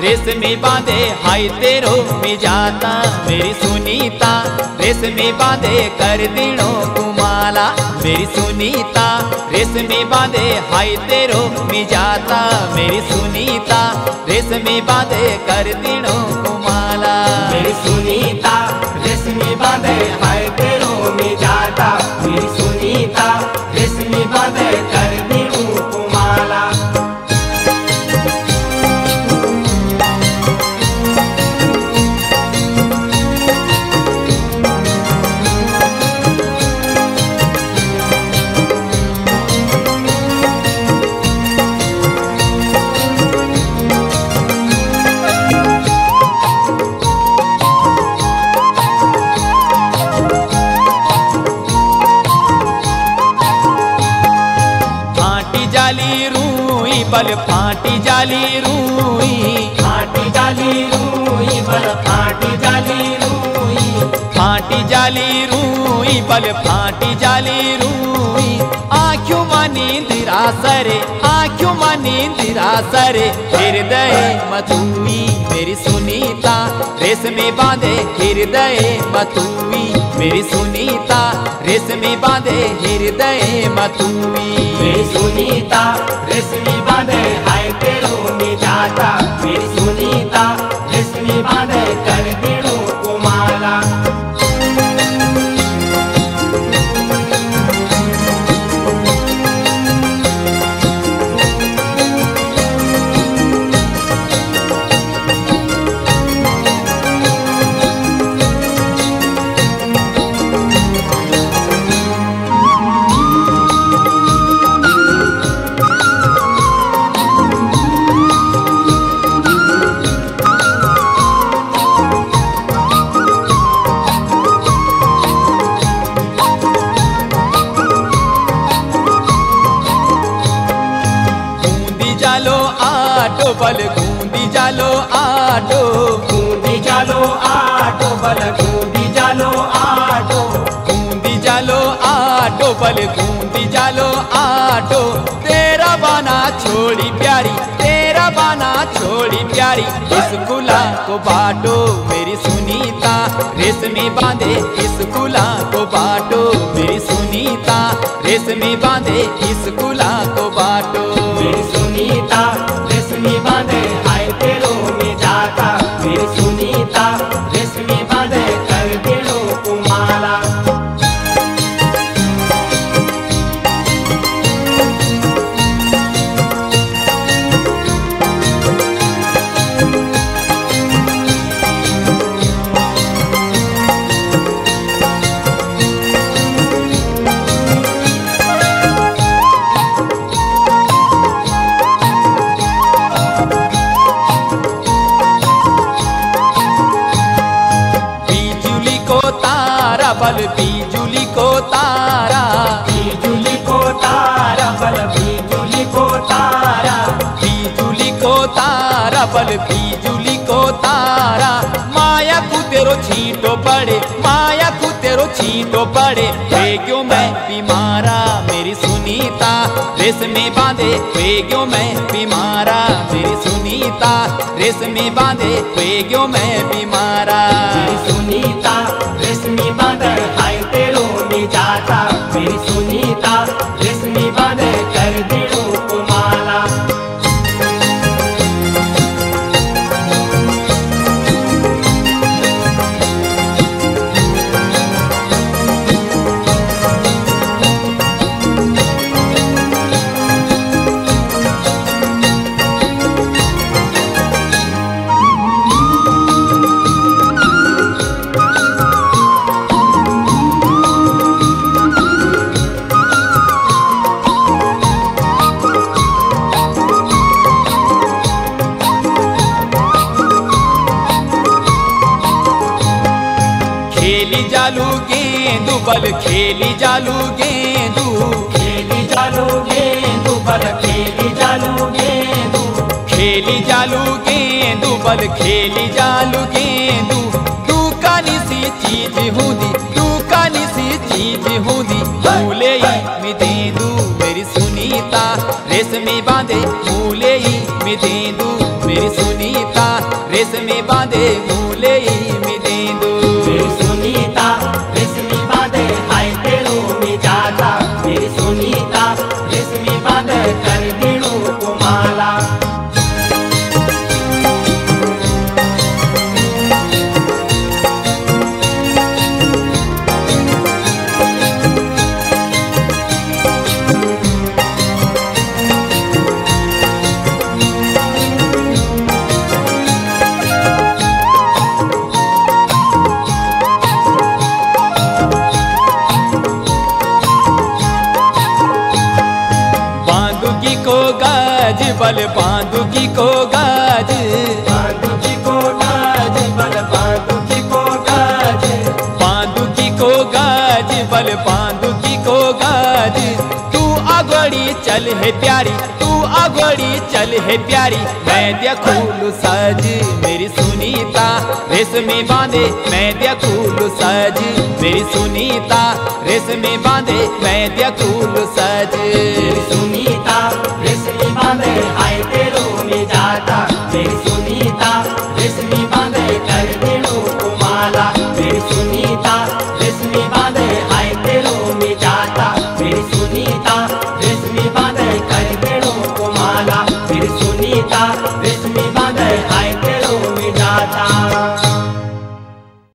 रेशमी बांधे हाय तेरो में जाता मेरी सुनीता, रेशमी बांधे कर दिनों कुमाला मेरी सुनीता, रेशमी बांधे हाय तेरो में जाता मेरी सुनीता, रेशमी बांधे कर दिनों कुमाला मेरी सुनीता, रेशमी बांधे हाय तेरो में जाता मेरी सुनीता, रेशमी बांधे कर दिनों कुमाला। बल फाटी जाली रूई, फाटी जाली रूई बल फाटी जाली रूई, फाटी जाली रूई बल फाटी जाली रूई, आँखों में नींद रासरे, आँखों में नींद रासरे, हृदय मथुई मेरी सुनीता, रेशमी बांधे हृदय मथुई मेरी सुनीता, रेशमी बांधे हृदय मथुई मेरी सुनीता, रेशमी बांधे हाय तेरो में जाता मेरी सुनीता, रेशमी बांधे कर दिनों कुमाला। बल गूंदी जालो आटो, गूंदी जालो आटो बल गूंदी जालो आटो, गूंदी जालो आटो बल गूंदी जालो आटो, तेरा बाना छोड़ी प्यारी, तेरा बाना छोड़ी प्यारी, इस गुला को बाटो मेरी सुनीता, रेशमी बांधे इस गुला को बाटो मेरी सुनीता, रेशमी बांधे इस गुला को बाटो मेरी सुनीता, रेशमी बांधे हाय तेरो में जाता मेरी सुनीता, रेशमी बांधे कर दिनों कुमाला। बल बिजुली को तारा, बिजुली को तारा बल बिजुली को तारा, बिजुली को तारा बल बिजुली को तारा, माया को तेरो छींटो पड़े, माया को तेरो छींटो पड़े, क्यों मैं बीमारा मेरी सुनीता, रेशमी बांधे क्यों मैं बीमारा मेरी सुनीता, रेशमी बांधे क्यों मैं बीमारा मेरी सुनीता, रेशमी बांधे हाय तेरो में जाता मेरी सुनीता, रेशमी बांधे कर दिनों कुमाला। जालू गेंदू बल खेली जालू गेंदू, खेली जालू गेंदू बल खेली जालू गेंदू, खेली जालू गेंदू बल खेली जालू गेंदू, तू कानी सी चीज हुंदी, तू कानी सी चीज हुंदी, मूले में देंदू मेरी सुनीता, रेशमी बांधे मूले में देंदू मेरी सुनीता, रेशमी बांधे मूले में देंदो। मेरी सुनीता रेशमी बांधे हाय तेरो में जाता, मेरी सुनीता रेशमी बांधे कर देणु को माला। बांदुकी को गाज बल बांदुकी को गाज, बांदुकी को गाज बल बांदुकी को गाज, बांदुकी को गाज बल बांदुकी को गाज। तू आगोड़ी चल है प्यारी, तू आगोड़ी चल है प्यारी, मैं देखूलू सज मेरी सुनीता रेशमी बांधे, मैं देखूलू सज मेरी सुनीता रेशमी बांधे, मैं देखूलू सज। मेरी सुनीता रेशमी बांधे हाय तेरो में जाता, मेरी सुनीता रेशमी बांधे कर देणु को माला। मेरी सुनीता